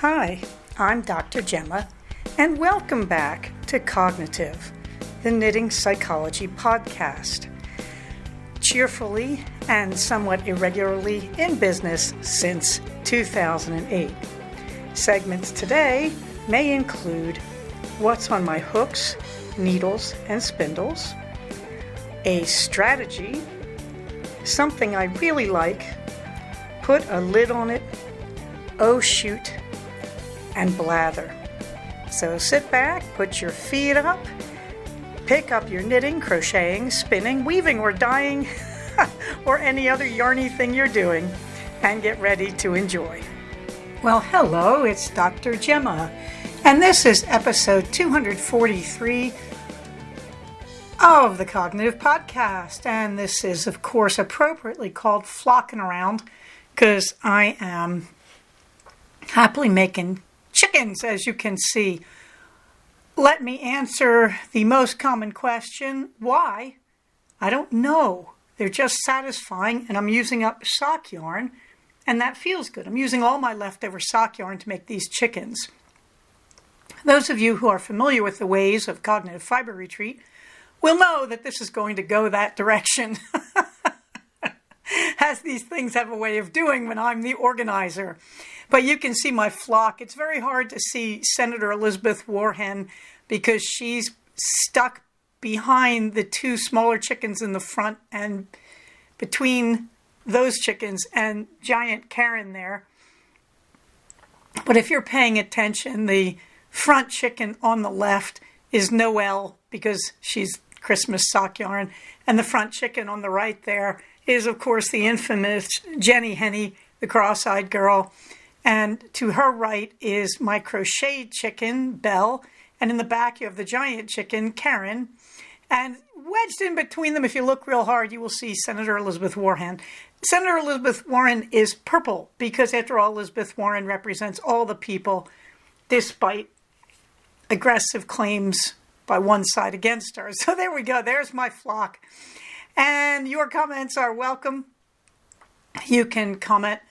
Hi, I'm Dr. Gemma, and welcome back to Cognitive, the Knitting Psychology podcast. Cheerfully and somewhat irregularly in business since 2008. Segments today may include what's on my hooks, needles, and spindles, a strategy, something I really like, put a lid on it, oh shoot, and blather. So sit back, put your feet up, pick up your knitting, crocheting, spinning, weaving, or dyeing, or any other yarny thing you're doing, and get ready to enjoy. Well, hello, it's Dr. Gemma, and this is episode 243 of the Cognitive Podcast, and this is, of course, appropriately called Flockin' Around, because I am happily making chickens, as you can see. Let me answer the most common question, why? I don't know. They're just satisfying, and I'm using up sock yarn, and that feels good. I'm using all my leftover sock yarn to make these chickens. Those of you who are familiar with the ways of Cognitive Fiber Retreat will know that this is going to go that direction, as these things have a way of doing when I'm the organizer. But you can see my flock. It's very hard to see Senator Elizabeth Warren because she's stuck behind the two smaller chickens in the front and between those chickens and giant Karen there. But if you're paying attention, the front chicken on the left is Noelle because she's Christmas sock yarn. And the front chicken on the right there is, of course, the infamous Jenny Henny, the cross-eyed girl. And to her right is my crocheted chicken, Belle. And in the back, you have the giant chicken, Karen. And wedged in between them, if you look real hard, you will see Senator Elizabeth Warren. Senator Elizabeth Warren is purple because, after all, Elizabeth Warren represents all the people, despite aggressive claims by one side against her. So there we go. There's my flock. And your comments are welcome. You can comment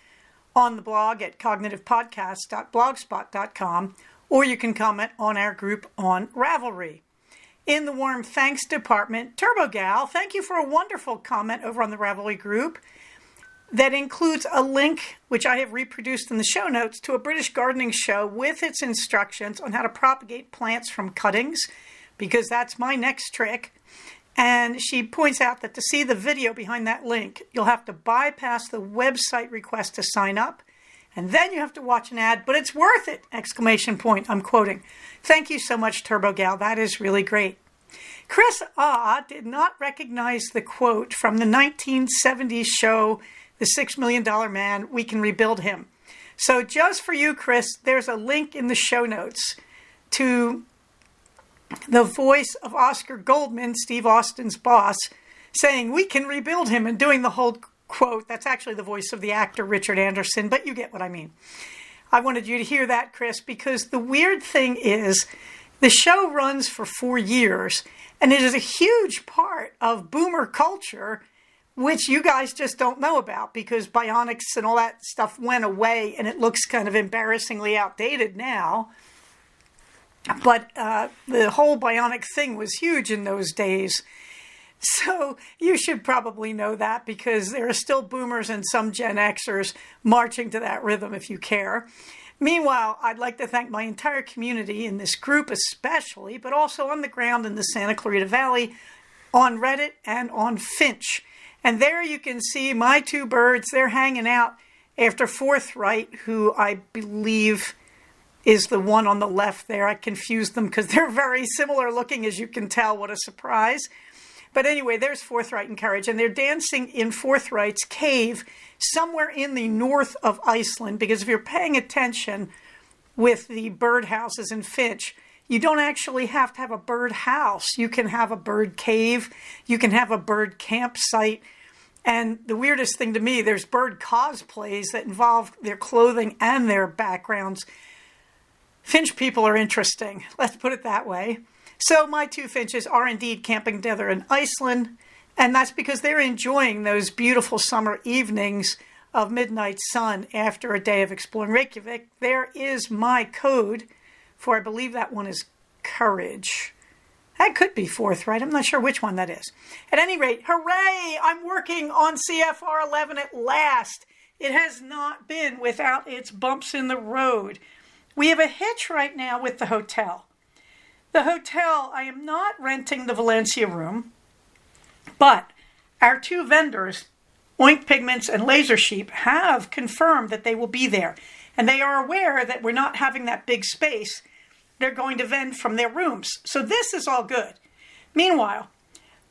on the blog at cognitivepodcast.blogspot.com, or you can comment on our group on Ravelry. In the warm thanks department, Turbo Gal, thank you for a wonderful comment over on the Ravelry group that includes a link, which I have reproduced in the show notes, to a British gardening show with its instructions on how to propagate plants from cuttings, because that's my next trick. And she points out that to see the video behind that link, you'll have to bypass the website request to sign up, and then you have to watch an ad, but it's worth it! Exclamation point. I'm quoting. Thank you so much, Turbo Gal. That is really great. Chris did not recognize the quote from the 1970s show, The $6 Million Man, We Can Rebuild Him. So just for you, Chris, there's a link in the show notes to the voice of Oscar Goldman, Steve Austin's boss, saying, we can rebuild him, and doing the whole quote. That's actually the voice of the actor Richard Anderson, but you get what I mean. I wanted you to hear that, Chris, because the weird thing is the show runs for 4 years, and it is a huge part of boomer culture, which you guys just don't know about because bionics and all that stuff went away, and it looks kind of embarrassingly outdated now. But the whole bionic thing was huge in those days. So you should probably know that because there are still boomers and some Gen Xers marching to that rhythm if you care. Meanwhile, I'd like to thank my entire community in this group especially, but also on the ground in the Santa Clarita Valley, on Reddit, and on Finch. And there you can see my two birds. They're hanging out after Forthright, who I believe is the one on the left there. I confused them because they're very similar looking, as you can tell. What a surprise. But anyway, there's Forthright and Courage, and they're dancing in Forthright's cave somewhere in the north of Iceland, because if you're paying attention with the bird houses in Finch, you don't actually have to have a bird house. You can have a bird cave. You can have a bird campsite. And the weirdest thing to me, there's bird cosplays that involve their clothing and their backgrounds. Finch people are interesting, let's put it that way. So my two finches are indeed camping together in Iceland, and that's because they're enjoying those beautiful summer evenings of midnight sun after a day of exploring Reykjavik, there is my code for, I believe that one is courage. That could be forthright. I'm not sure which one that is. At any rate, hooray! I'm working on CFR 11 at last. It has not been without its bumps in the road. We have a hitch right now with the hotel. The hotel, I am not renting the Valencia room, but our two vendors, Oink Pigments and Laser Sheep, have confirmed that they will be there. And they are aware that we're not having that big space. They're going to vend from their rooms. So this is all good. Meanwhile,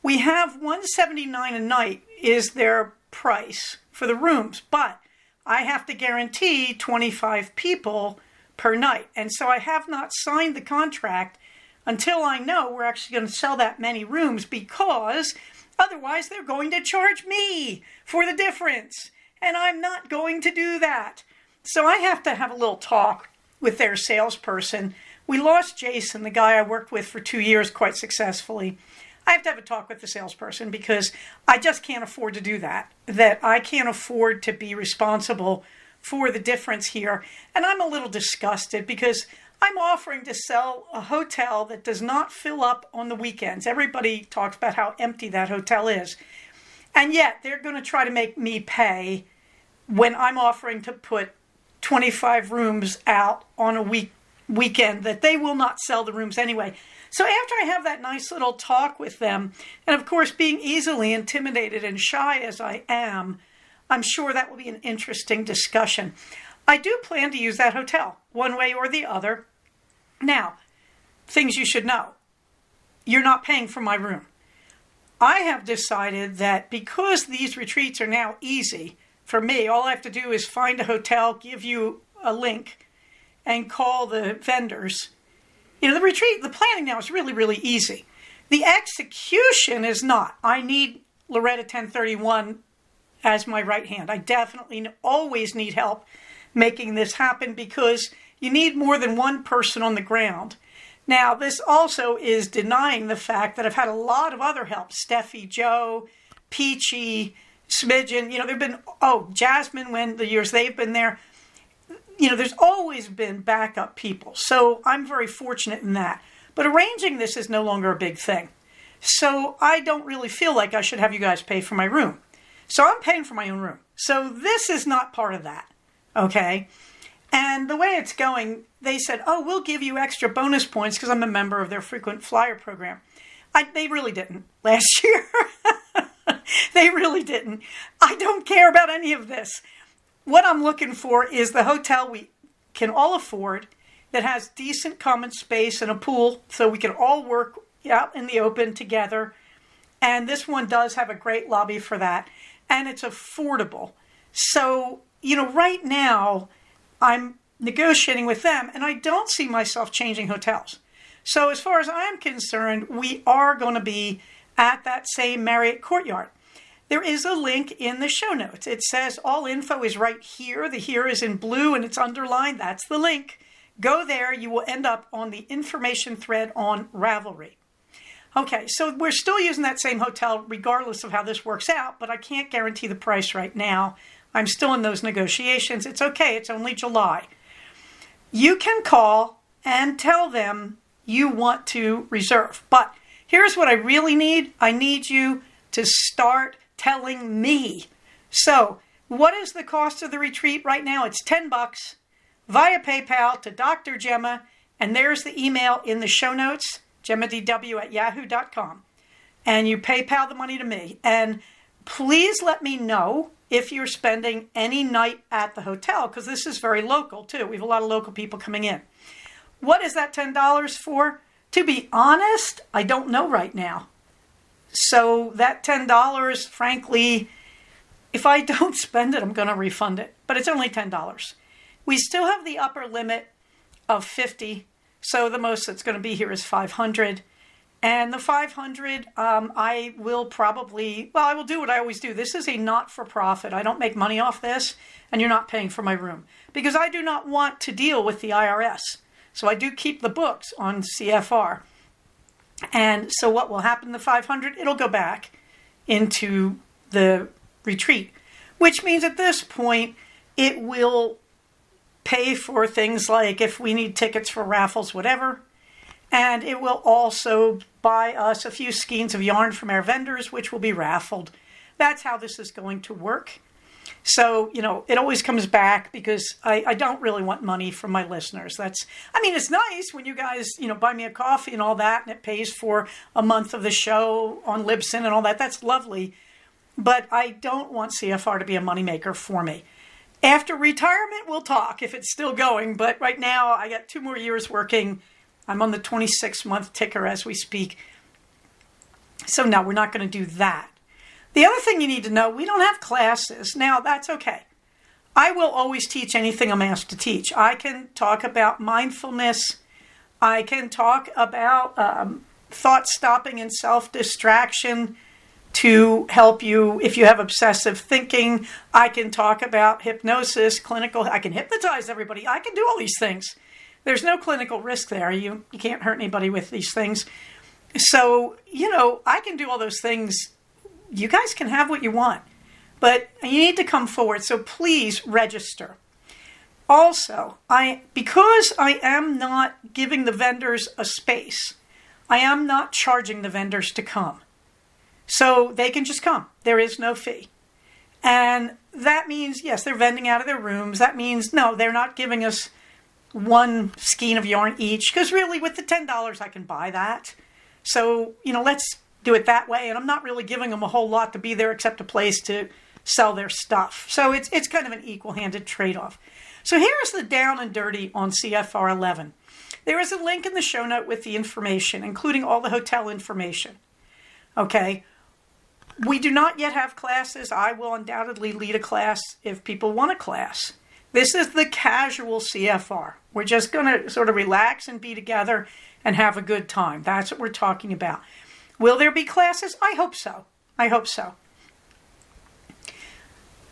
we have $179 a night is their price for the rooms, but I have to guarantee 25 people per night. And so I have not signed the contract until I know we're actually going to sell that many rooms, because otherwise they're going to charge me for the difference. And I'm not going to do that. So I have to have a little talk with their salesperson. We lost Jason, the guy I worked with for 2 years quite successfully. I have to have a talk with the salesperson because I just can't afford to do that. That I can't afford to be responsible for the difference here. And I'm a little disgusted because I'm offering to sell a hotel that does not fill up on the weekends. Everybody talks about how empty that hotel is. And yet they're going to try to make me pay when I'm offering to put 25 rooms out on a weekend that they will not sell the rooms anyway. So after I have that nice little talk with them, and of course being easily intimidated and shy as I am, I'm sure that will be an interesting discussion. I do plan to use that hotel one way or the other. Now, things you should know. You're not paying for my room. I have decided that because these retreats are now easy for me, all I have to do is find a hotel, give you a link, and call the vendors. You know, the planning now is really, really easy. The execution is not. I need Loretta 1031 as my right hand. I definitely always need help making this happen because you need more than one person on the ground. Now, this also is denying the fact that I've had a lot of other help. Steffi, Joe, Peachy, Smidgen, there've been, Jasmine, when the years they've been there. There's always been backup people. So I'm very fortunate in that. But arranging this is no longer a big thing. So I don't really feel like I should have you guys pay for my room. So I'm paying for my own room. So this is not part of that. Okay? And the way it's going, they said, we'll give you extra bonus points because I'm a member of their frequent flyer program. They really didn't last year. They really didn't. I don't care about any of this. What I'm looking for is the hotel we can all afford that has decent common space and a pool so we can all work out in the open together. And this one does have a great lobby for that. And it's affordable. So, right now I'm negotiating with them and I don't see myself changing hotels. So as far as I'm concerned, we are going to be at that same Marriott Courtyard. There is a link in the show notes. It says all info is right here. The here is in blue and it's underlined. That's the link. Go there. You will end up on the information thread on Ravelry. Okay, so we're still using that same hotel regardless of how this works out, but I can't guarantee the price right now. I'm still in those negotiations. It's okay. It's only July. You can call and tell them you want to reserve. But here's what I really need. I need you to start telling me. So what is the cost of the retreat right now? It's $10 via PayPal to Dr. Gemma. And there's the email in the show notes, gemmadw@yahoo.com. And you PayPal the money to me. And please let me know if you're spending any night at the hotel, because this is very local too. We have a lot of local people coming in. What is that $10 for? To be honest, I don't know right now. So that $10, frankly, if I don't spend it, I'm going to refund it. But it's only $10. We still have the upper limit of 50. So the most that's going to be here is 500. And the 500, I will I will do what I always do. This is a not-for-profit. I don't make money off this, and you're not paying for my room. Because I do not want to deal with the IRS. So I do keep the books on CFR. And so what will happen, the 500, it'll go back into the retreat. which means at this point it will pay for things like if we need tickets for raffles, whatever. And it will also buy us a few skeins of yarn from our vendors, which will be raffled. That's how this is going to work. So, it always comes back because I don't really want money from my listeners. It's nice when you guys, buy me a coffee and all that, and it pays for a month of the show on Libsyn and all that. That's lovely. But I don't want CFR to be a moneymaker for me. After retirement, we'll talk if it's still going. But right now, I got 2 more years working. I'm on the 26-month ticker as we speak. So no, we're not going to do that. The other thing you need to know, we don't have classes. Now, that's okay. I will always teach anything I'm asked to teach. I can talk about mindfulness. I can talk about thought stopping and self-distraction to help you if you have obsessive thinking. I can talk about hypnosis, clinical. I can hypnotize everybody. I can do all these things. There's no clinical risk there. You can't hurt anybody with these things. So, I can do all those things. You guys can have what you want, but you need to come forward. So please register. Also, because I am not giving the vendors a space, I am not charging the vendors to come. So they can just come. There is no fee. And that means, yes, they're vending out of their rooms. That means, no, they're not giving us 1 skein of yarn each, because really with the $10, I can buy that. So, let's do it that way. And I'm not really giving them a whole lot to be there except a place to sell their stuff. So it's kind of an equal-handed trade-off. So here's the down and dirty on CFR 11. There is a link in the show note with the information, including all the hotel information. Okay. We do not yet have classes. I will undoubtedly lead a class if people want a class. This is the casual CFR. We're just going to sort of relax and be together and have a good time. That's what we're talking about. Will there be classes? I hope so.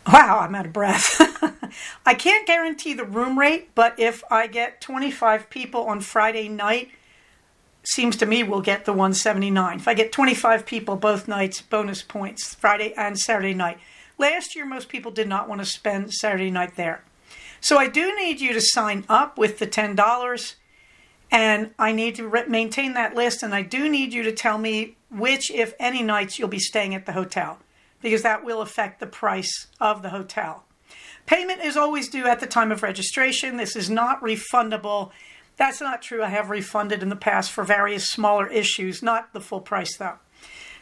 Wow, I'm out of breath. I can't guarantee the room rate, but if I get 25 people on Friday night, seems to me we'll get the 179. If I get 25 people both nights, bonus points, Friday and Saturday night. Last year, most people did not want to spend Saturday night there. So I do need you to sign up with the $10, and I need to maintain that list, and I do need you to tell me which, if any, nights you'll be staying at the hotel, because that will affect the price of the hotel. Payment is always due at the time of registration. This is not refundable. That's not true. I have refunded in the past for various smaller issues, not the full price though.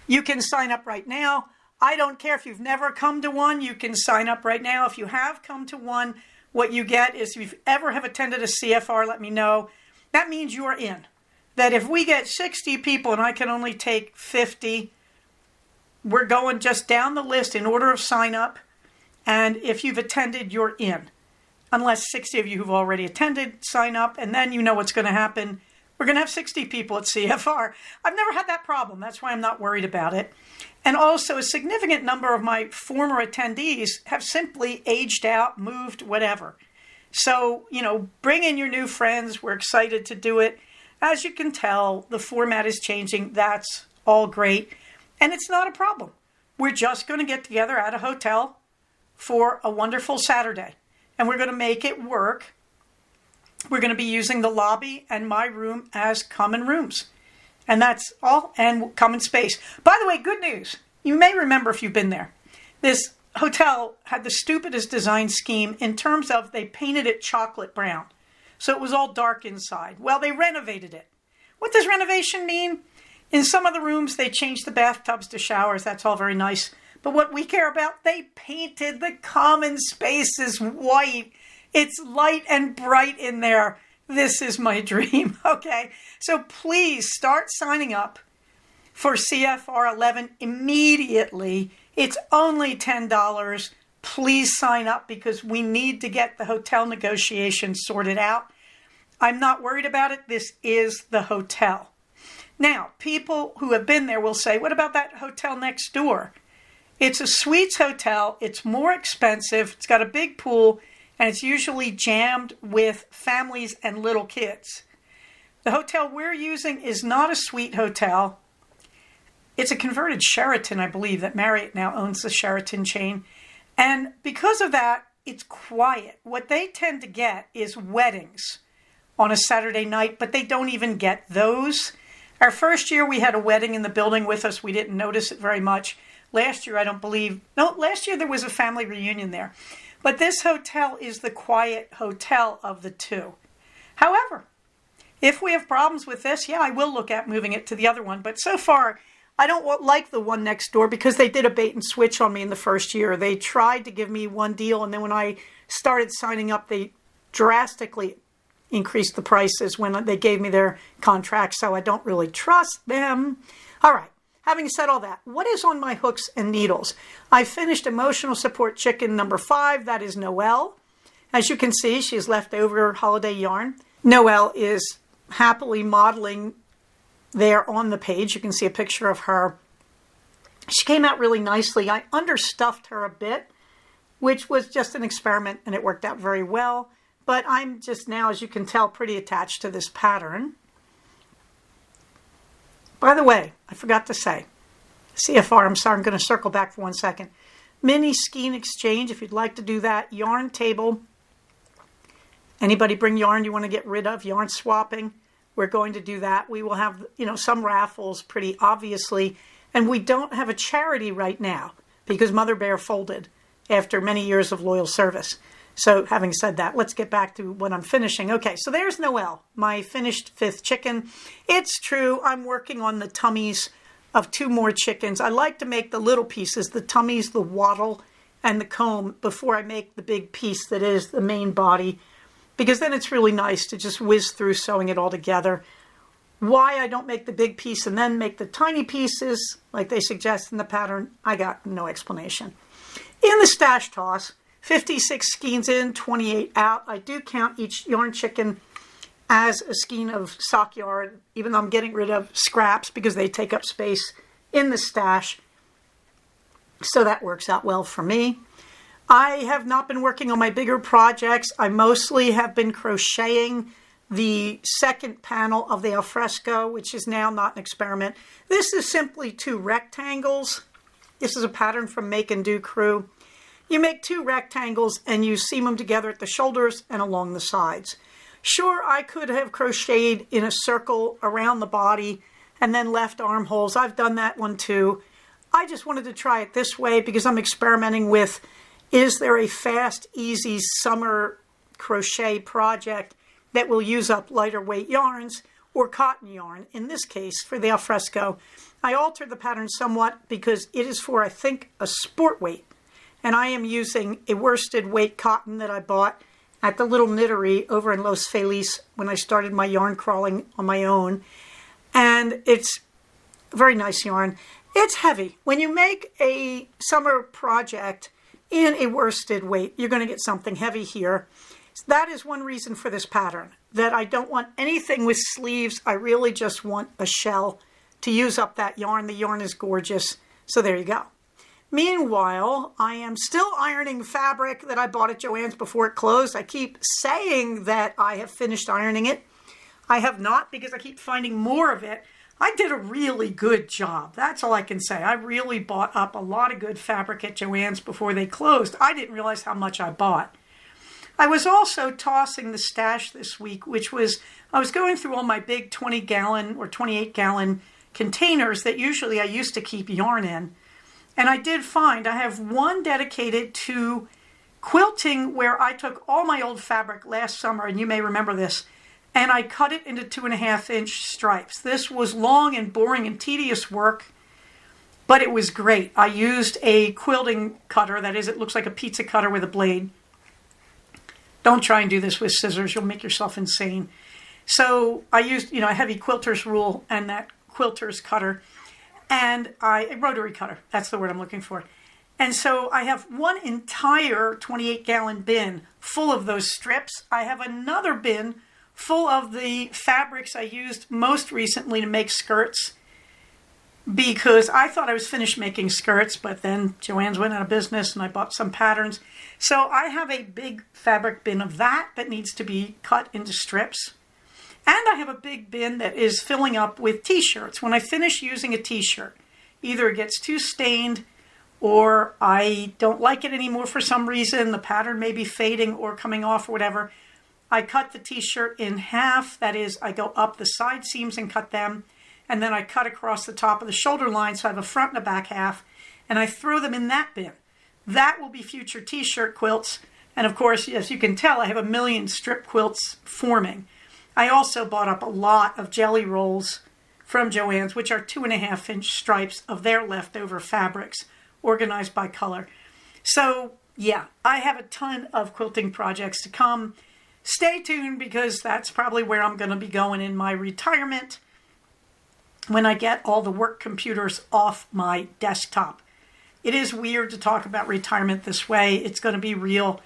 You can sign up right now. I don't care if you've never come to one, you can sign up right now. If you have come to one, what you get is if you've ever have attended a CFR, let me know. That means you are in. That if we get 60 people and I can only take 50, we're going just down the list in order of sign up. And if you've attended, you're in. Unless 60 of you who've already attended sign up, and then you know what's going to happen. We're going to have 60 people at CFR. I've never had that problem. That's why I'm not worried about it. And also a significant number of my former attendees have simply aged out, moved, whatever. So, bring in your new friends. We're excited to do it. As you can tell, the format is changing. That's all great. And it's not a problem. We're just going to get together at a hotel for a wonderful Saturday. And we're going to make it work. We're going to be using the lobby and my room as common rooms. And that's all, and common space. By the way, good news. You may remember if you've been there. This hotel had the stupidest design scheme in terms of they painted it chocolate brown. So it was all dark inside. Well, they renovated it. What does renovation mean? In some of the rooms, they changed the bathtubs to showers. That's all very nice. But what we care about, they painted the common spaces white. It's light and bright in there. This is my dream, okay? So please start signing up for CFR 11 immediately. It's only $10. Please sign up because we need to get the hotel negotiations sorted out. I'm not worried about it. This is the hotel. Now, people who have been there will say, what about that hotel next door? It's a suites hotel. It's more expensive. It's got a big pool, and it's usually jammed with families and little kids. The hotel we're using is not a suite hotel. It's a converted Sheraton, I believe, that Marriott now owns the Sheraton chain. And because of that, it's quiet. What they tend to get is weddings on a Saturday night, but they don't even get those. Our first year, we had a wedding in the building with us. We didn't notice it very much. Last year, last year there was a family reunion there. But this hotel is the quiet hotel of the two. However, if we have problems with this, I will look at moving it to the other one. But so far, I don't like the one next door because they did a bait and switch on me in the first year. They tried to give me one deal, and then when I started signing up, they drastically increased the prices when they gave me their contract, so I don't really trust them. All right, having said all that, what is on my hooks and needles? I finished Emotional Support Chicken number 5. That is Noelle. As you can see, she's leftover holiday yarn. Noelle is happily modeling there on the page. You can see a picture of her. She came out really nicely. I understuffed her a bit, which was just an experiment, and it worked out very well. But I'm just now, as you can tell, pretty attached to this pattern. By the way, I forgot to say, CFR, I'm sorry, I'm going to circle back for 1 second. Mini skein exchange, if you'd like to do that. Yarn table. Anybody bring yarn you want to get rid of? Yarn swapping. We're going to do that. We will have, some raffles pretty obviously. And we don't have a charity right now because Mother Bear folded after many years of loyal service. So having said that, let's get back to what I'm finishing. Okay, so there's Noelle, my finished 5th chicken. It's true, I'm working on the tummies of 2 more chickens. I like to make the little pieces, the tummies, the wattle, and the comb before I make the big piece that is the main body, because then it's really nice to just whiz through sewing it all together. Why I don't make the big piece and then make the tiny pieces, like they suggest in the pattern, I got no explanation. In the stash toss, 56 skeins in, 28 out. I do count each yarn chicken as a skein of sock yarn, even though I'm getting rid of scraps because they take up space in the stash. So that works out well for me. I have not been working on my bigger projects. I mostly have been crocheting the second panel of the alfresco, which is now not an experiment. This is simply 2 rectangles. This is a pattern from Make and Do Crew. You make 2 rectangles and you seam them together at the shoulders and along the sides. Sure, I could have crocheted in a circle around the body and then left armholes. I've done that one too. I just wanted to try it this way because I'm experimenting with, is there a fast, easy summer crochet project that will use up lighter weight yarns or cotton yarn? In this case, for the alfresco, I altered the pattern somewhat because it is for, I think, a sport weight. And I am using a worsted weight cotton that I bought at the little knittery over in Los Feliz when I started my yarn crawling on my own. And it's very nice yarn. It's heavy. When you make a summer project in a worsted weight, you're going to get something heavy here. That is one reason for this pattern, that I don't want anything with sleeves. I really just want a shell to use up that yarn. The yarn is gorgeous. So there you go. Meanwhile, I am still ironing fabric that I bought at Joann's before it closed. I keep saying that I have finished ironing it. I have not because I keep finding more of it. I did a really good job. That's all I can say. I really bought up a lot of good fabric at Joann's before they closed. I didn't realize how much I bought. I was also tossing the stash this week, which was, I was going through all my big 20-gallon or 28-gallon containers that usually I used to keep yarn in. And I did find I have one dedicated to quilting where I took all my old fabric last summer, and you may remember this, and I cut it into 2.5-inch stripes. This was long and boring and tedious work, but it was great. I used a quilting cutter. That is, it looks like a pizza cutter with a blade. Don't try and do this with scissors. You'll make yourself insane. So I used, a heavy quilter's rule and that quilter's cutter. And a rotary cutter, that's the word I'm looking for. And so I have one entire 28-gallon bin full of those strips. I have another bin full of the fabrics I used most recently to make skirts because I thought I was finished making skirts, but then Joann's went out of business and I bought some patterns. So I have a big fabric bin of that needs to be cut into strips. And I have a big bin that is filling up with t-shirts. When I finish using a t-shirt, either it gets too stained or I don't like it anymore for some reason, the pattern may be fading or coming off or whatever, I cut the t-shirt in half. That is, I go up the side seams and cut them, and then I cut across the top of the shoulder line, so I have a front and a back half, and I throw them in that bin. That will be future t-shirt quilts. And of course, as you can tell, I have a million strip quilts forming. I also bought up a lot of jelly rolls from Joann's, which are 2.5-inch stripes of their leftover fabrics, organized by color. So yeah, I have a ton of quilting projects to come. Stay tuned, because that's probably where I'm going to be going in my retirement when I get all the work computers off my desktop. It is weird to talk about retirement this way. It's going to be real.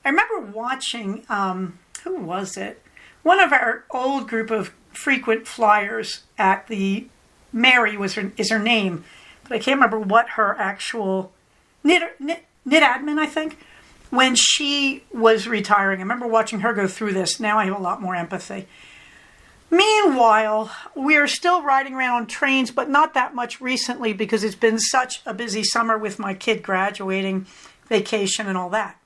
I remember watching, who was it? One of our old group of frequent flyers at the, Mary is her name, but I can't remember what her actual, knit admin, I think, when she was retiring. I remember watching her go through this. Now I have a lot more empathy. Meanwhile, we are still riding around on trains, but not that much recently, because it's been such a busy summer with my kid graduating, vacation, and all that.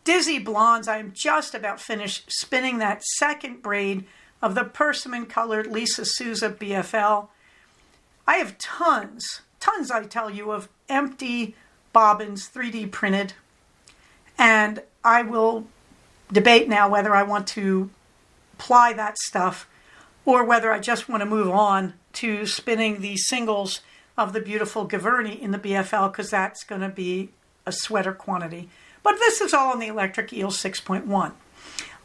Dizzy Blondes, I am just about finished spinning that second braid of the persimmon colored Lisa Souza BFL. I have tons, I tell you, of empty bobbins 3D printed, and I will debate now whether I want to ply that stuff or whether I just want to move on to spinning the singles of the beautiful Gaverni in the BFL, because that's going to be a sweater quantity. But this is all on the Electric Eel 6.1.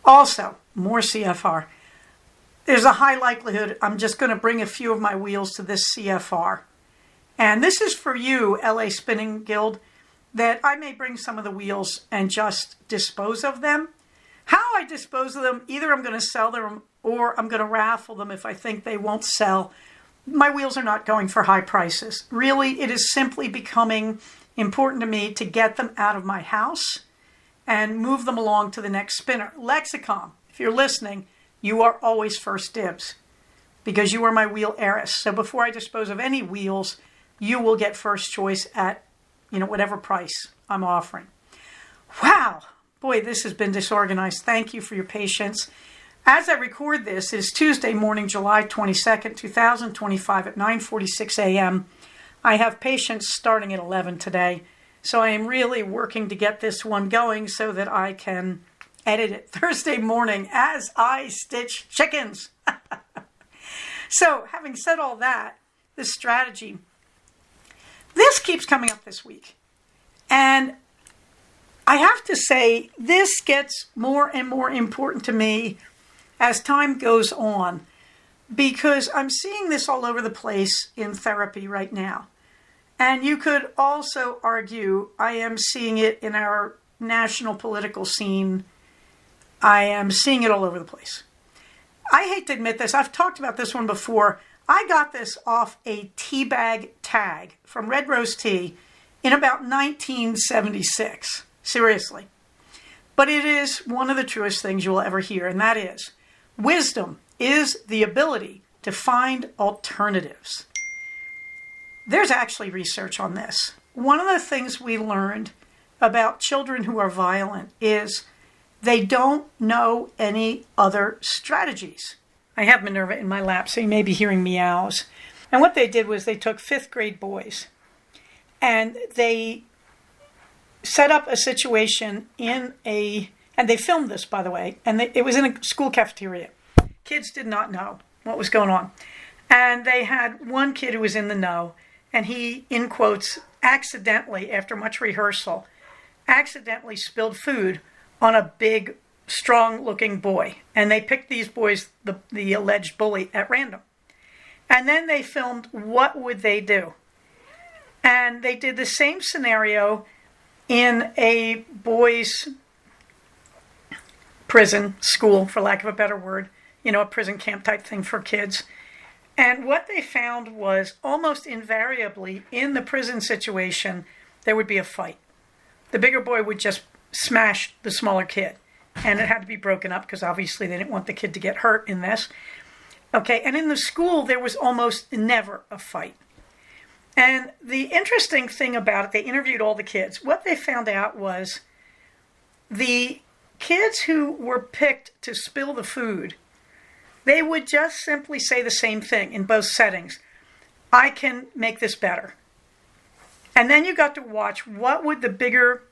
Also, more CFR. There's a high likelihood I'm just going to bring a few of my wheels to this CFR. And this is for you, LA Spinning Guild, that I may bring some of the wheels and just dispose of them. How I dispose of them, either I'm going to sell them or I'm going to raffle them if I think they won't sell. My wheels are not going for high prices. Really, it is simply becoming important to me to get them out of my house and move them along to the next spinner. Lexicon, if you're listening, you are always first dibs, because you are my wheel heiress. So before I dispose of any wheels, you will get first choice at, whatever price I'm offering. Wow, boy, this has been disorganized. Thank you for your patience. As I record this, it is Tuesday morning, July 22nd, 2025 at 9:46 a.m. I have patients starting at 11 today, so I am really working to get this one going so that I can edit it Thursday morning as I stitch chickens. So, having said all that, this strategy, this keeps coming up this week. And I have to say, this gets more and more important to me as time goes on, because I'm seeing this all over the place in therapy right now. And you could also argue I am seeing it in our national political scene. I am seeing it all over the place. I hate to admit this. I've talked about this one before. I got this off a tea bag tag from Red Rose Tea in about 1976. Seriously. But it is one of the truest things you will ever hear, and that is, wisdom is the ability to find alternatives. There's actually research on this. One of the things we learned about children who are violent is they don't know any other strategies. I have Minerva in my lap, so you may be hearing meows. And what they did was they took 5th grade boys and they set up a situation and they filmed this, by the way, and it was in a school cafeteria. Kids did not know what was going on. And they had one kid who was in the know, and he, in quotes, accidentally, after much rehearsal, accidentally spilled food on a big, strong-looking boy. And they picked these boys, the alleged bully, at random. And then they filmed what would they do. And they did the same scenario in a boys' prison, school, for lack of a better word, a prison camp type thing for kids. And what they found was almost invariably in the prison situation, there would be a fight. The bigger boy would just smash the smaller kid. And it had to be broken up because obviously they didn't want the kid to get hurt in this. Okay, and in the school, there was almost never a fight. And the interesting thing about it, they interviewed all the kids. What they found out was the kids who were picked to spill the food, they would just simply say the same thing in both settings. I can make this better. And then you got to watch what would the bigger,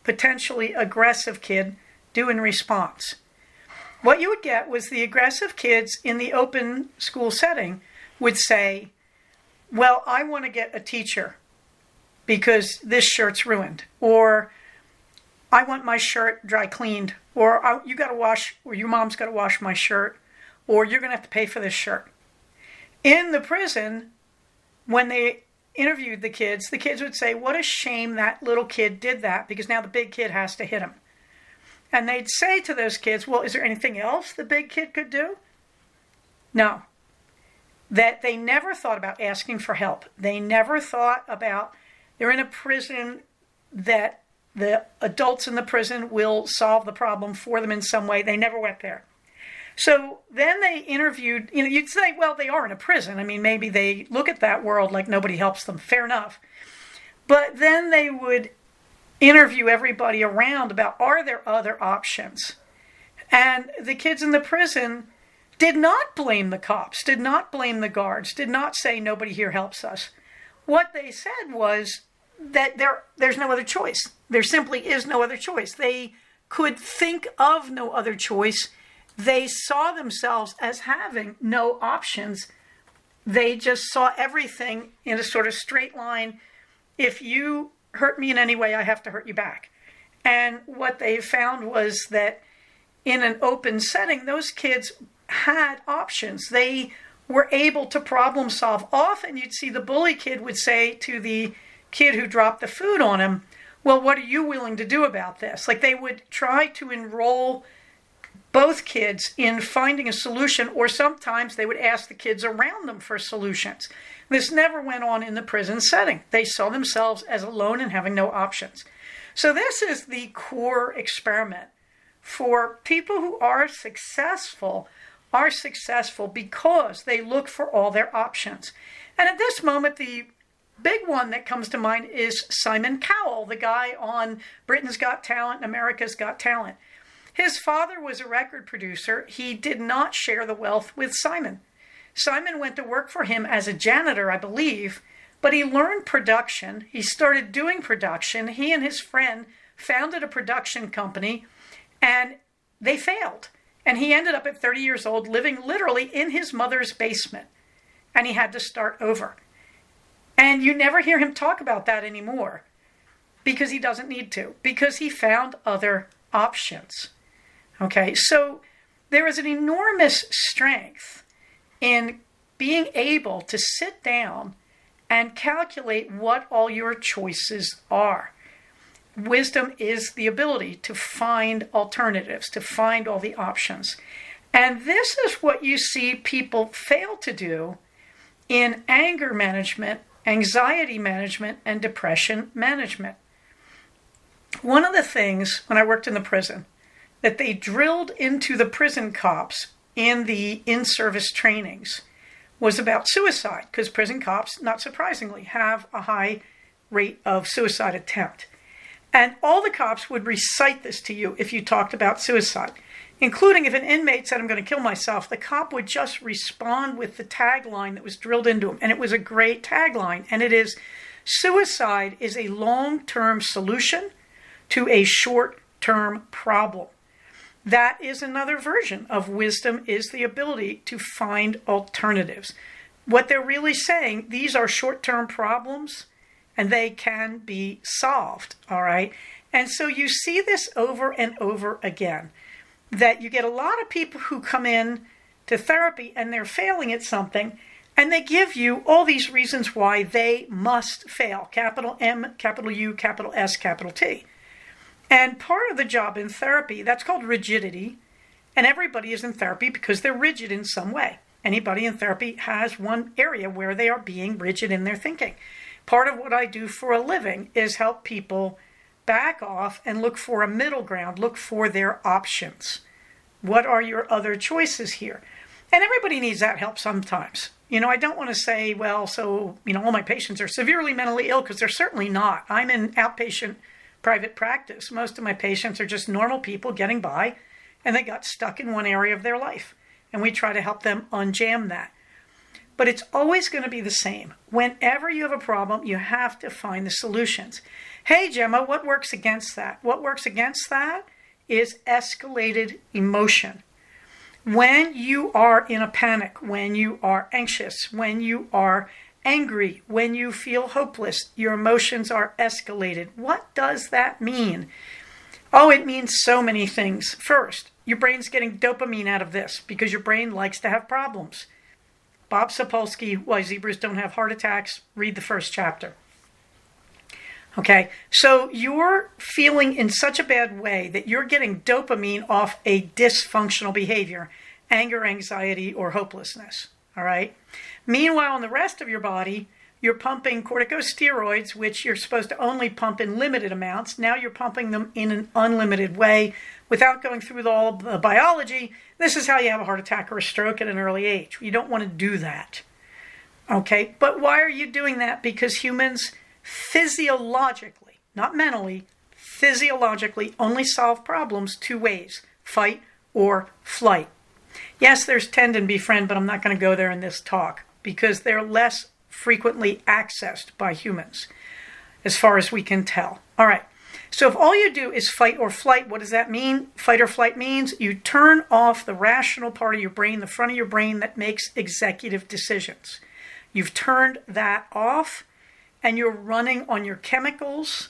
potentially aggressive kid do in response. What you would get was the aggressive kids in the open school setting would say, well, I want to get a teacher because this shirt's ruined. Or I want my shirt dry cleaned. Or you got to wash, or your mom's got to wash my shirt. Or you're going to have to pay for this shirt. In the prison, when they interviewed the kids would say, what a shame that little kid did that because now the big kid has to hit him. And they'd say to those kids, well, is there anything else the big kid could do? No. That they never thought about asking for help. They never thought about, they're in a prison, that the adults in the prison will solve the problem for them in some way. They never went there. So then they interviewed, you'd say, well, they are in a prison. I mean, maybe they look at that world like nobody helps them. Fair enough. But then they would interview everybody around about, are there other options? And the kids in the prison did not blame the cops, did not blame the guards, did not say nobody here helps us. What they said was that there's no other choice. There simply is no other choice. They could think of no other choice. They saw themselves as having no options. They just saw everything in a sort of straight line. If you hurt me in any way, I have to hurt you back. And what they found was that in an open setting, those kids had options. They were able to problem solve. Often you'd see the bully kid would say to the kid who dropped the food on him, well, what are you willing to do about this? Like they would try to enroll both kids in finding a solution, or sometimes they would ask the kids around them for solutions. This never went on in the prison setting. They saw themselves as alone and having no options. So this is the core experiment for people who are successful because they look for all their options. And at this moment, the big one that comes to mind is Simon Cowell, the guy on Britain's Got Talent and America's Got Talent. His father was a record producer. He did not share the wealth with Simon. Simon went to work for him as a janitor, I believe, but he learned production. He started doing production. He and his friend founded a production company, and they failed. And he ended up at 30 years old living literally in his mother's basement. And he had to start over. And you never hear him talk about that anymore because he doesn't need to, because he found other options. Okay, so there is an enormous strength in being able to sit down and calculate what all your choices are. Wisdom is the ability to find alternatives, to find all the options. And this is what you see people fail to do in anger management, anxiety management, and depression management. One of the things when I worked in the prison that they drilled into the prison cops in the in-service trainings was about suicide, because prison cops, not surprisingly, have a high rate of suicide attempt. And all the cops would recite this to you if you talked about suicide, including if an inmate said, I'm going to kill myself, the cop would just respond with the tagline that was drilled into him. And it was a great tagline. And it is, suicide is a long-term solution to a short-term problem. That is another version of wisdom, is the ability to find alternatives. What they're really saying, these are short-term problems and they can be solved, all right? And so you see this over and over again, that you get a lot of people who come in to therapy and they're failing at something, and they give you all these reasons why they must fail, capital M, capital U, capital S, capital T. And part of the job in therapy, that's called rigidity, and everybody is in therapy because they're rigid in some way. Anybody in therapy has one area where they are being rigid in their thinking. Part of what I do for a living is help people back off and look for a middle ground, look for their options. What are your other choices here? And everybody needs that help sometimes. I don't want to say, well, so, all my patients are severely mentally ill, because they're certainly not. I'm in outpatient private practice. Most of my patients are just normal people getting by, and they got stuck in one area of their life. And we try to help them unjam that. But it's always going to be the same. Whenever you have a problem, you have to find the solutions. Hey, Gemma, what works against that? What works against that is escalated emotion. When you are in a panic, when you are anxious, when you are angry, when you feel hopeless, your emotions are escalated. What does that mean? Oh, it means so many things. First, your brain's getting dopamine out of this because your brain likes to have problems. Bob Sapolsky, Why Zebras Don't Have Heart Attacks, read the first chapter. Okay, so you're feeling in such a bad way that you're getting dopamine off a dysfunctional behavior, anger, anxiety, or hopelessness, all right? Meanwhile, in the rest of your body, you're pumping corticosteroids, which you're supposed to only pump in limited amounts. Now you're pumping them in an unlimited way without going through all the biology. This is how you have a heart attack or a stroke at an early age. You don't want to do that. Okay, but why are you doing that? Because humans physiologically, not mentally, physiologically only solve problems two ways: fight or flight. Yes, there's tend and befriend, but I'm not going to go there in this talk because they're less frequently accessed by humans, as far as we can tell. All right. So if all you do is fight or flight, what does that mean? Fight or flight means you turn off the rational part of your brain, the front of your brain that makes executive decisions. You've turned that off and you're running on your chemicals,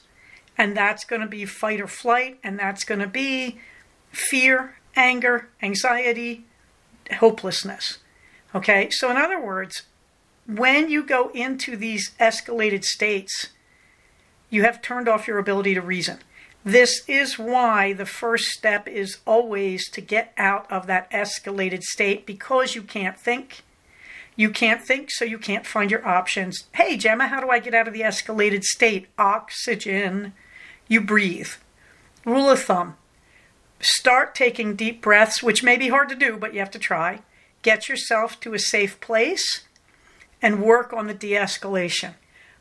and that's going to be fight or flight, and that's going to be fear, anger, anxiety, hopelessness. Okay? So in other words, when you go into these escalated states, you have turned off your ability to reason. This is why the first step is always to get out of that escalated state, because you can't think. You can't think, so you can't find your options. Hey, Gemma, how do I get out of the escalated state? Oxygen. You breathe. Rule of thumb. Start taking deep breaths, which may be hard to do, but you have to try. Get yourself to a safe place and work on the de-escalation.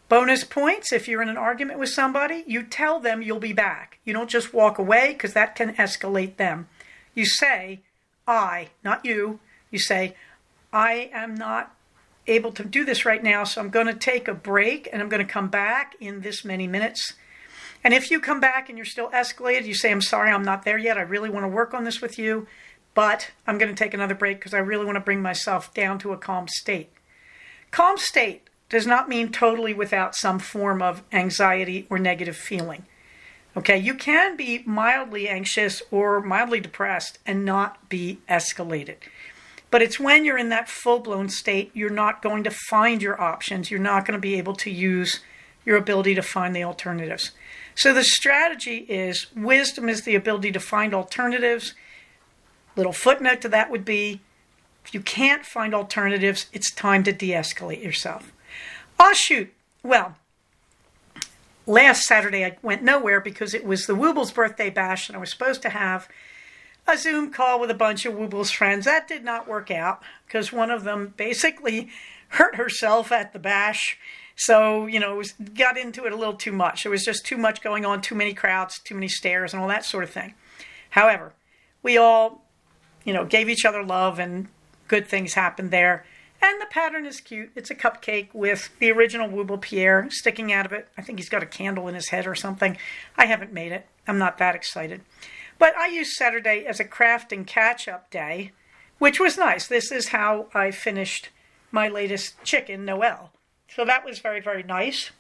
Bonus points, if you're in an argument with somebody, you tell them you'll be back. You don't just walk away, because that can escalate them. You say, I, not you, you say, I am not able to do this right now, so I'm going to take a break, and I'm going to come back in this many minutes. And if you come back and you're still escalated, you say, I'm sorry, I'm not there yet. I really want to work on this with you, but I'm going to take another break because I really want to bring myself down to a calm state. Calm state does not mean totally without some form of anxiety or negative feeling. Okay, you can be mildly anxious or mildly depressed and not be escalated. But it's when you're in that full-blown state, you're not going to find your options. You're not going to be able to use your ability to find the alternatives. So the strategy is, wisdom is the ability to find alternatives. Little footnote to that would be, if you can't find alternatives, it's time to de-escalate yourself. Oh, shoot. Well, last Saturday I went nowhere because it was the Woobles birthday bash, and I was supposed to have a Zoom call with a bunch of Woobles friends. That did not work out because one of them basically hurt herself at the bash. So, got into it a little too much. There was just too much going on, too many crowds, too many stares, and all that sort of thing. However, we all, gave each other love, and good things happened there. And the pattern is cute. It's a cupcake with the original Wooble Pierre sticking out of it. I think he's got a candle in his head or something. I haven't made it. I'm not that excited. But I used Saturday as a craft and catch-up day, which was nice. This is how I finished my latest chicken, Noel. So that was very, very nice.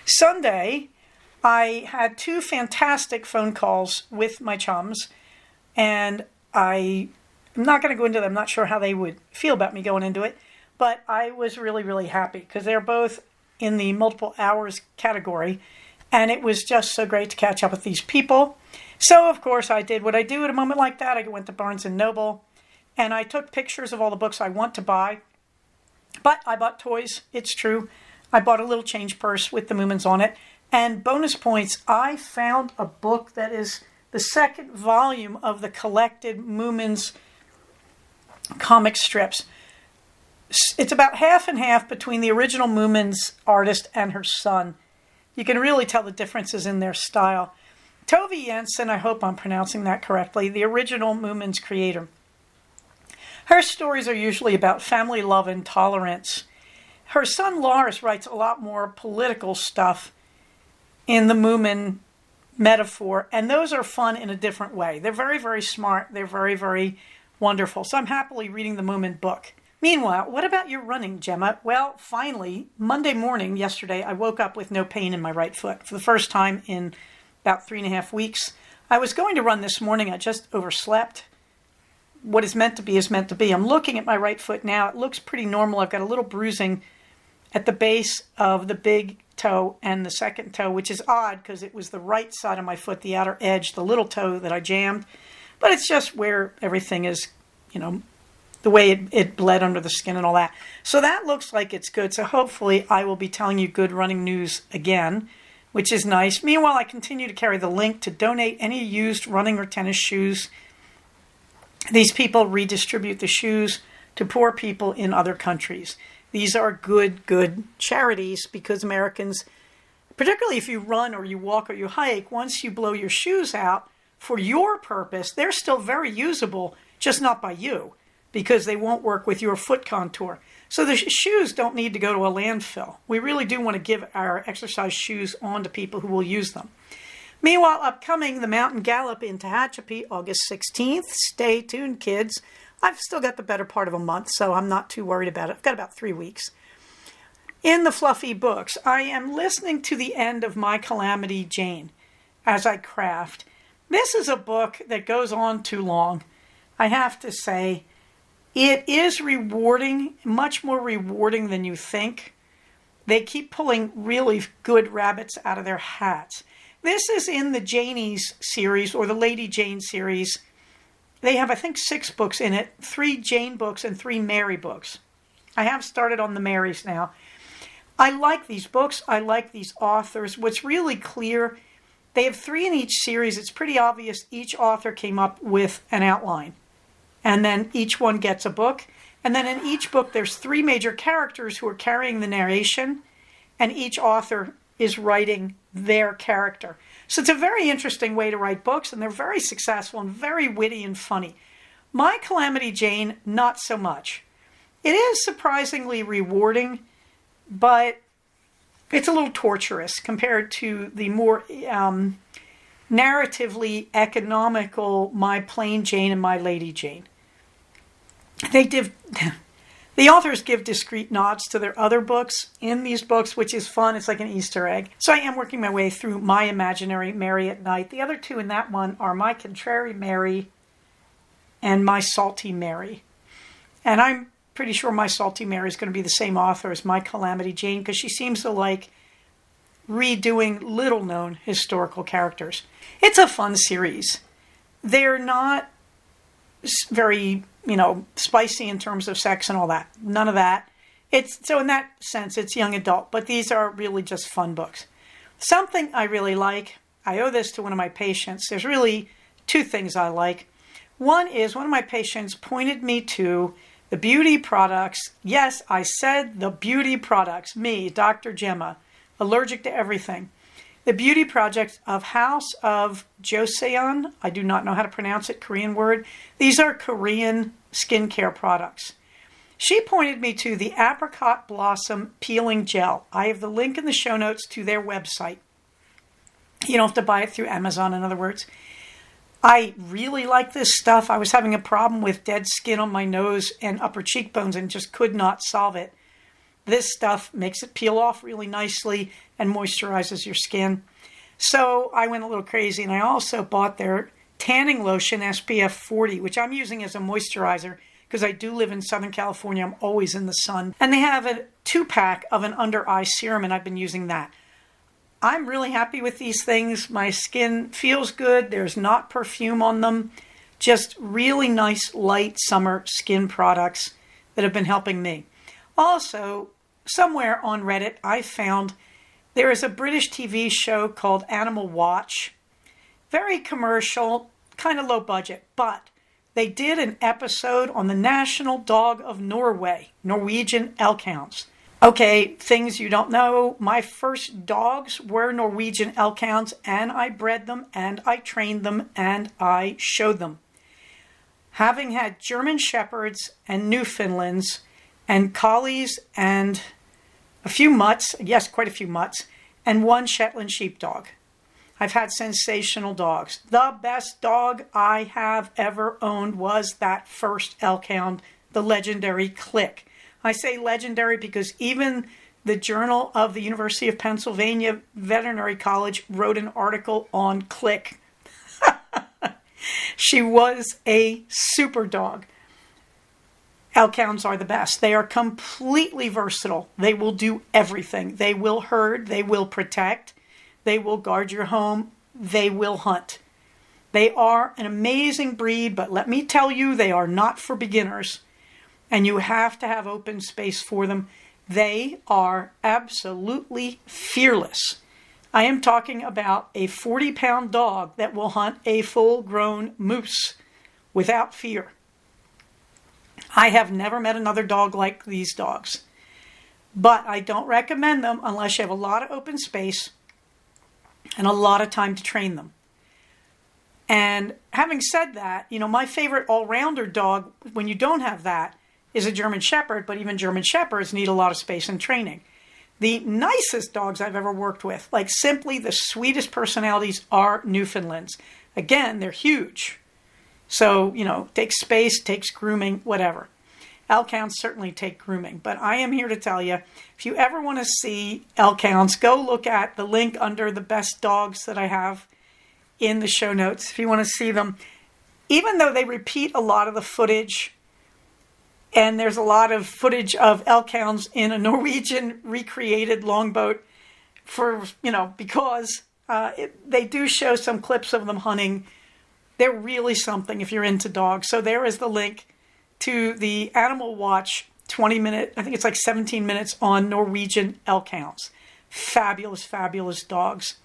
Sunday, I had 2 fantastic phone calls with my chums, and I'm not going to go into them. I'm not sure how they would feel about me going into it, but I was really, really happy because they're both in the multiple hours category, and it was just so great to catch up with these people. So, of course, I did what I do at a moment like that. I went to Barnes & Noble, and I took pictures of all the books I want to buy. But I bought toys, it's true. I bought a little change purse with the Moomins on it. And bonus points, I found a book that is the second volume of the collected Moomins comic strips. It's about half and half between the original Moomins artist and her son. You can really tell the differences in their style. Tove Jansson, I hope I'm pronouncing that correctly, the original Moomins creator. Her stories are usually about family love and tolerance. Her son Lars writes a lot more political stuff in the Moomin metaphor, and those are fun in a different way. They're very, very smart. They're very, very wonderful. So I'm happily reading the Moomin book. Meanwhile, what about your running, Gemma? Well, finally, Monday morning, yesterday, I woke up with no pain in my right foot for the first time in about 3.5 weeks. I was going to run this morning. I just overslept. What is meant to be is meant to be. I'm looking at my right foot now. It looks pretty normal. I've got a little bruising at the base of the big toe and the second toe, which is odd because it was the right side of my foot, the outer edge, the little toe that I jammed. But it's just where everything is, the way it bled under the skin and all that. So that looks like it's good. So hopefully I will be telling you good running news again, which is nice. Meanwhile, I continue to carry the link to donate any used running or tennis shoes. These people redistribute the shoes to poor people in other countries. These are good charities because Americans, particularly if you run or you walk or you hike, once you blow your shoes out for your purpose, they're still very usable, just not by you, because they won't work with your foot contour. So the shoes don't need to go to a landfill. We really do want to give our exercise shoes on to people who will use them. Meanwhile, upcoming, the Mountain Gallop in Tehachapi, August 16th. Stay tuned, kids. I've still got the better part of a month, so I'm not too worried about it. I've got about 3 weeks. In the fluffy books, I am listening to the end of My Calamity Jane as I craft. This is a book that goes on too long. I have to say, it is rewarding, much more rewarding than you think. They keep pulling really good rabbits out of their hats. This is in the Janies series, or the Lady Jane series. They have, I think, 6 books in it, 3 Jane books and 3 Mary books. I have started on the Marys now. I like these books. I like these authors. What's really clear, they have 3 in each series. It's pretty obvious each author came up with an outline. And then each one gets a book. And then in each book, there's 3 major characters who are carrying the narration. And each author is writing their character. So it's a very interesting way to write books, and they're very successful and very witty and funny. My Calamity Jane, not so much. It is surprisingly rewarding, but it's a little torturous compared to the more narratively economical My Plain Jane and My Lady Jane. The authors give discreet nods to their other books in these books, which is fun. It's like an Easter egg. So I am working my way through My Imaginary Mary at Night. The other 2 in that one are My Contrary Mary and My Salty Mary. And I'm pretty sure My Salty Mary is going to be the same author as My Calamity Jane, because she seems to like redoing little-known historical characters. It's a fun series. They're not very, spicy in terms of sex and all that. None of that. So in that sense, it's young adult, but these are really just fun books. Something I really like, I owe this to one of my patients. There's really 2 things I like. One is one of my patients pointed me to the beauty products. Yes, I said the beauty products. Me, Dr. Gemma, allergic to everything. The beauty project of House of Joseon. I do not know how to pronounce it, Korean word. These are Korean skincare products. She pointed me to the Apricot Blossom Peeling Gel. I have the link in the show notes to their website. You don't have to buy it through Amazon, in other words. I really like this stuff. I was having a problem with dead skin on my nose and upper cheekbones and just could not solve it. This stuff makes it peel off really nicely and moisturizes your skin. So I went a little crazy, and I also bought their tanning lotion SPF 40, which I'm using as a moisturizer because I do live in Southern California. I'm always in the sun. And they have a 2-pack of an under-eye serum, and I've been using that. I'm really happy with these things. My skin feels good. There's not perfume on them. Just really nice, light summer skin products that have been helping me. Also, somewhere on Reddit, I found there is a British TV show called Animal Watch. Very commercial, kind of low budget, but They did an episode on the national dog of Norway, Norwegian Elkhounds. Okay, things you don't know. My first dogs were Norwegian Elkhounds, and I bred them, and I trained them, and I showed them. Having had German Shepherds and Newfoundlands and Collies and a few mutts, yes, quite a few mutts, and one Shetland sheepdog. I've had sensational dogs. The best dog I have ever owned was that first Elkhound, the legendary Click. I say legendary because even the Journal of the University of Pennsylvania Veterinary College wrote an article on Click. She was a super dog. Elkhounds are the best. They are completely versatile. They will do everything. They will herd. They will protect. They will guard your home. They will hunt. They are an amazing breed, but let me tell you, they are not for beginners. And you have to have open space for them. They are absolutely fearless. I am talking about a 40-pound dog that will hunt a full-grown moose without fear. I have never met another dog like these dogs. But I don't recommend them unless you have a lot of open space and a lot of time to train them. And having said that, my favorite all-rounder dog, when you don't have that, is a German Shepherd, but even German Shepherds need a lot of space and training. The nicest dogs I've ever worked with, like simply the sweetest personalities, are Newfoundlands. Again, they're huge. So, takes space, takes grooming, whatever. Elkhounds certainly take grooming. But I am here to tell you, if you ever want to see Elkhounds, go look at the link under the best dogs that I have in the show notes if you want to see them. Even though they repeat a lot of the footage, and there's a lot of footage of Elkhounds in a Norwegian recreated longboat because they do show some clips of them hunting. They're really something if you're into dogs. So there is the link to the Animal Watch 20-minute, I think it's like 17 minutes on Norwegian Elkhounds. Fabulous, fabulous dogs.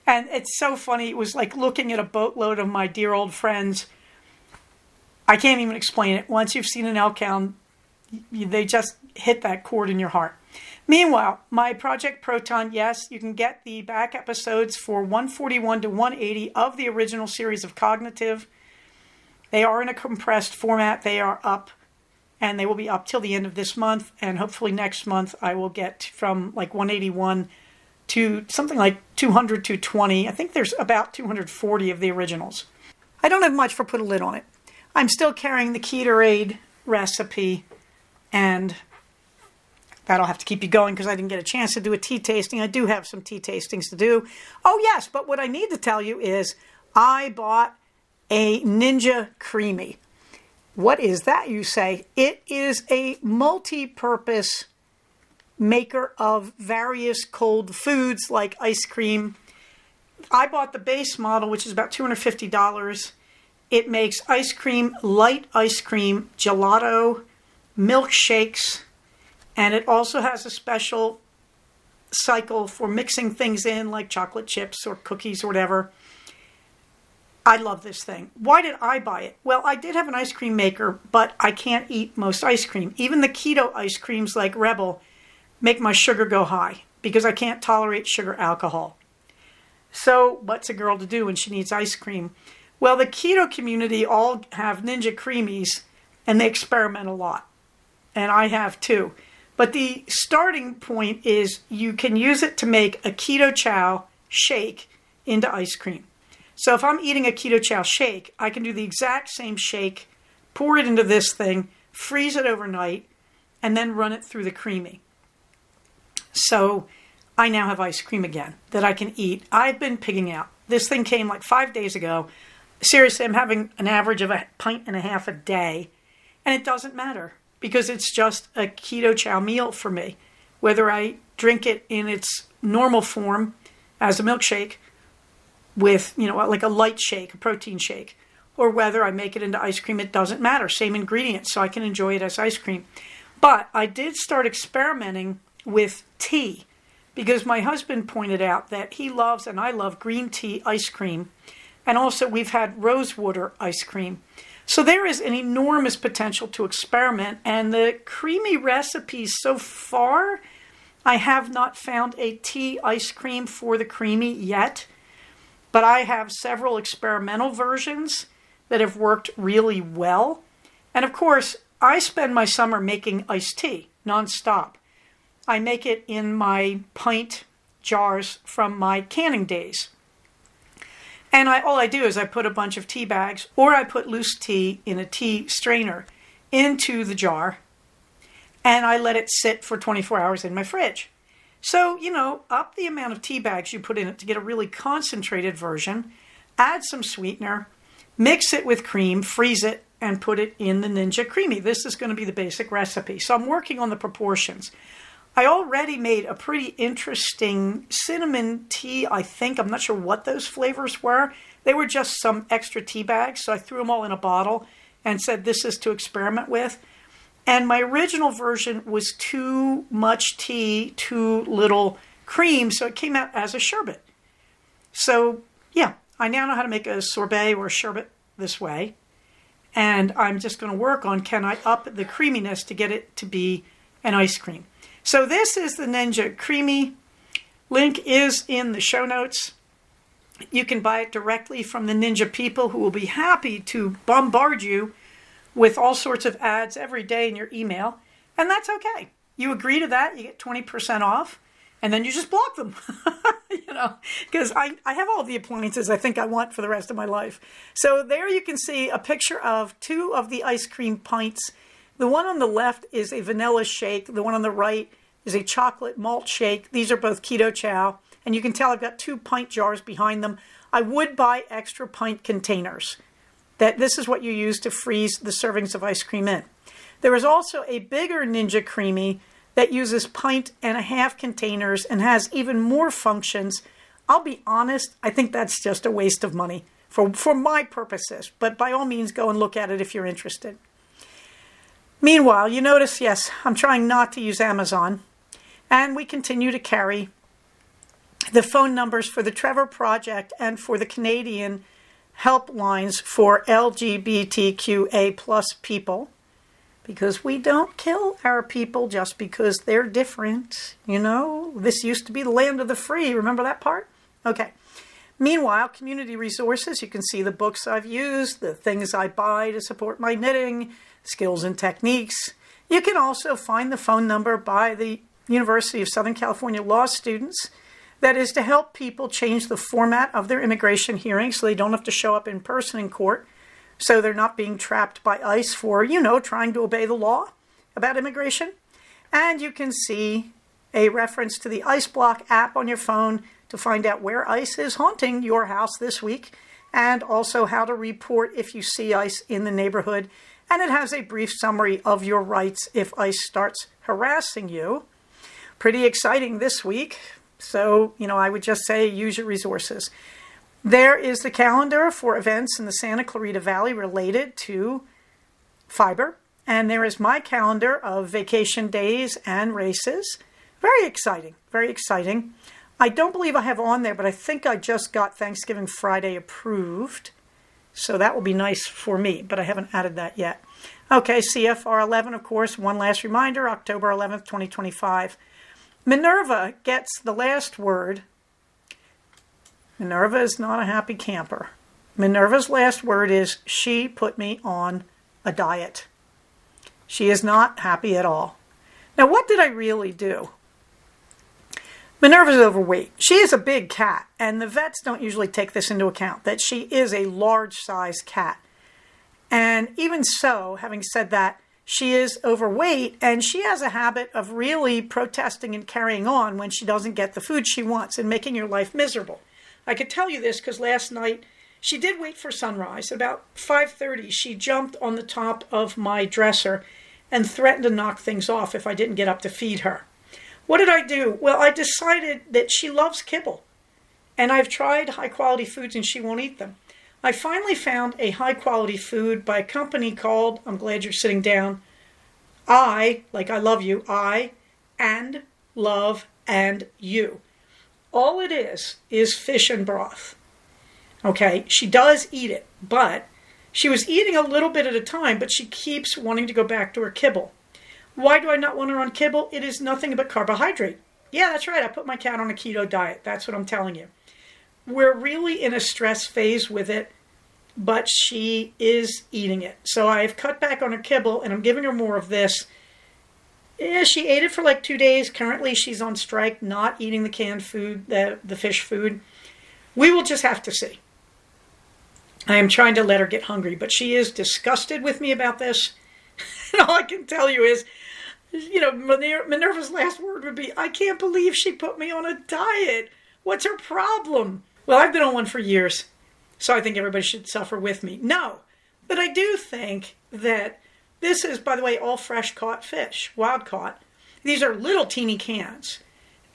And it's so funny. It was like looking at a boatload of my dear old friends. I can't even explain it. Once you've seen an Elkhound, they just hit that chord in your heart. Meanwhile, my Project Proton, yes, you can get the back episodes for 141 to 180 of the original series of Cognitive. They are in a compressed format. They are up, and they will be up till the end of this month. And hopefully next month I will get from like 181 to something like 200 to 20. I think there's about 240 of the originals. I don't have much for put a lid on it. I'm still carrying the Ketorade recipe, and that'll have to keep you going because I didn't get a chance to do a tea tasting. I do have some tea tastings to do. Oh, yes, but what I need to tell you is I bought a Ninja Creamy. What is that, you say? It is a multi-purpose maker of various cold foods like ice cream. I bought the base model, which is about $250. It makes ice cream, light ice cream, gelato, milkshakes, and it also has a special cycle for mixing things in like chocolate chips or cookies or whatever. I love this thing. Why did I buy it? Well, I did have an ice cream maker, but I can't eat most ice cream. Even the keto ice creams like Rebel make my sugar go high because I can't tolerate sugar alcohol. So what's a girl to do when she needs ice cream? Well, the keto community all have Ninja Creamies, and they experiment a lot. And I have too. But the starting point is you can use it to make a keto chow shake into ice cream. So if I'm eating a keto chow shake, I can do the exact same shake, pour it into this thing, freeze it overnight, and then run it through the creamy. So I now have ice cream again that I can eat. I've been pigging out. This thing came like 5 days ago. Seriously, I'm having an average of 1.5 pints a day, and it doesn't matter because it's just a keto chow meal for me. Whether I drink it in its normal form as a milkshake with, like a light shake, a protein shake, or whether I make it into ice cream, it doesn't matter. Same ingredients, so I can enjoy it as ice cream. But I did start experimenting with tea because my husband pointed out that he loves, and I love, green tea ice cream. And also we've had rosewater ice cream. So there is an enormous potential to experiment, and the creamy recipes so far, I have not found a tea ice cream for the creamy yet, but I have several experimental versions that have worked really well. And of course, I spend my summer making iced tea nonstop. I make it in my pint jars from my canning days. And all I do is I put a bunch of tea bags, or I put loose tea in a tea strainer into the jar, and I let it sit for 24 hours in my fridge. So, up the amount of tea bags you put in it to get a really concentrated version, add some sweetener, mix it with cream, freeze it, and put it in the Ninja Creamy. This is going to be the basic recipe. So I'm working on the proportions. I already made a pretty interesting cinnamon tea, I think. I'm not sure what those flavors were. They were just some extra tea bags, so I threw them all in a bottle and said this is to experiment with. And my original version was too much tea, too little cream, so it came out as a sherbet. So, yeah, I now know how to make a sorbet or a sherbet this way. And I'm just going to work on, can I up the creaminess to get it to be an ice cream? So this is the Ninja Creamy. Link is in the show notes. You can buy it directly from the Ninja people, who will be happy to bombard you with all sorts of ads every day in your email. And that's okay. You agree to that, you get 20% off, and then you just block them. Because I have all the appliances I think I want for the rest of my life. So there you can see a picture of 2 of the ice cream pints. The one on the left is a vanilla shake. The one on the right is a chocolate malt shake. These are both keto chow. And you can tell I've got 2 pint jars behind them. I would buy extra pint containers. This is what you use to freeze the servings of ice cream in. There is also a bigger Ninja Creamy that uses 1.5 containers and has even more functions. I'll be honest, I think that's just a waste of money for my purposes. But by all means, go and look at it if you're interested. Meanwhile, you notice, yes, I'm trying not to use Amazon. And we continue to carry the phone numbers for the Trevor Project and for the Canadian helplines for LGBTQA plus people. Because we don't kill our people just because they're different. This used to be the land of the free. Remember that part? Okay. Meanwhile, community resources, you can see the books I've used, the things I buy to support my knitting, skills and techniques. You can also find the phone number by the University of Southern California law students. That is to help people change the format of their immigration hearings so they don't have to show up in person in court. So they're not being trapped by ICE for, trying to obey the law about immigration. And you can see a reference to the ICE Block app on your phone to find out where ICE is haunting your house this week, and also how to report if you see ICE in the neighborhood. And it has a brief summary of your rights if ICE starts harassing you. Pretty exciting this week. So, I would just say use your resources. There is the calendar for events in the Santa Clarita Valley related to fiber. And there is my calendar of vacation days and races. Very exciting, very exciting. I don't believe I have on there, but I think I just got Thanksgiving Friday approved. So that will be nice for me, but I haven't added that yet. Okay, CFR 11, of course, one last reminder, October 11th, 2025. Minerva gets the last word. Minerva is not a happy camper. Minerva's last word is, she put me on a diet. She is not happy at all. Now, what did I really do? Minerva's overweight. She is a big cat, and the vets don't usually take this into account, that she is a large-sized cat. And even so, having said that, she is overweight, and she has a habit of really protesting and carrying on when she doesn't get the food she wants and making your life miserable. I could tell you this because last night she did wait for sunrise. About 5:30, she jumped on the top of my dresser and threatened to knock things off if I didn't get up to feed her. What did I do? Well, I decided that she loves kibble, and I've tried high-quality foods and she won't eat them. I finally found a high-quality food by a company called, I'm glad you're sitting down, I, like I love you, I, and love, and you. All it is fish and broth. Okay, she does eat it, but She was eating a little bit at a time, but she keeps wanting to go back to her kibble. Why do I not want her on kibble? It is nothing but carbohydrate. Yeah, that's right. I put my cat on a keto diet. That's what I'm telling you. We're really in a stress phase with it, but she is eating it. So I've cut back on her kibble, and I'm giving her more of this. Yeah, she ate it for like 2 days. Currently, she's on strike, not eating the canned food, the fish food. We will just have to see. I am trying to let her get hungry, but she is disgusted with me about this. And all I can tell you is, Minerva's last word would be, I can't believe she put me on a diet. What's her problem? Well, I've been on one for years, so I think everybody should suffer with me. No, but I do think that this is, by the way, all fresh caught fish, wild caught. These are little teeny cans,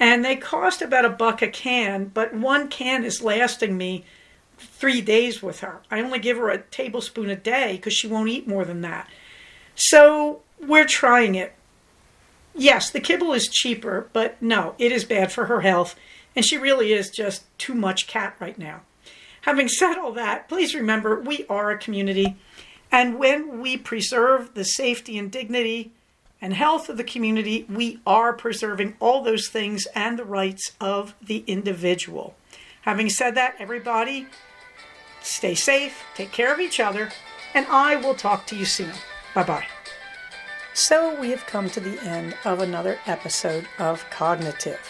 and they cost about $1 a can, but one can is lasting me 3 days with her. I only give her a tablespoon a day because she won't eat more than that. So we're trying it. Yes, the kibble is cheaper, but no, it is bad for her health, and she really is just too much cat right now. Having said all that, please remember we are a community, and when we preserve the safety and dignity and health of the community, we are preserving all those things and the rights of the individual. Having said that, everybody, stay safe, take care of each other, and I will talk to you soon. Bye-bye. So we have come to the end of another episode of Cognitive.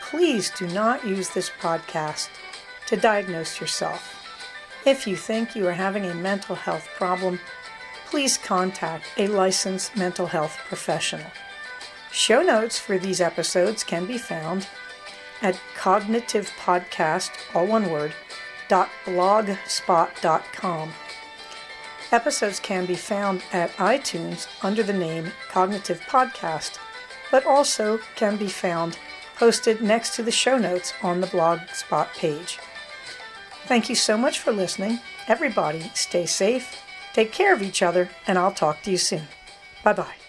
Please do not use this podcast to diagnose yourself. If you think you are having a mental health problem, please contact a licensed mental health professional. Show notes for these episodes can be found at cognitivepodcast, all one word, .blogspot.com. Episodes can be found at iTunes under the name Cognitive Podcast, but also can be found posted next to the show notes on the Blogspot page. Thank you so much for listening. Everybody, stay safe, take care of each other, and I'll talk to you soon. Bye-bye.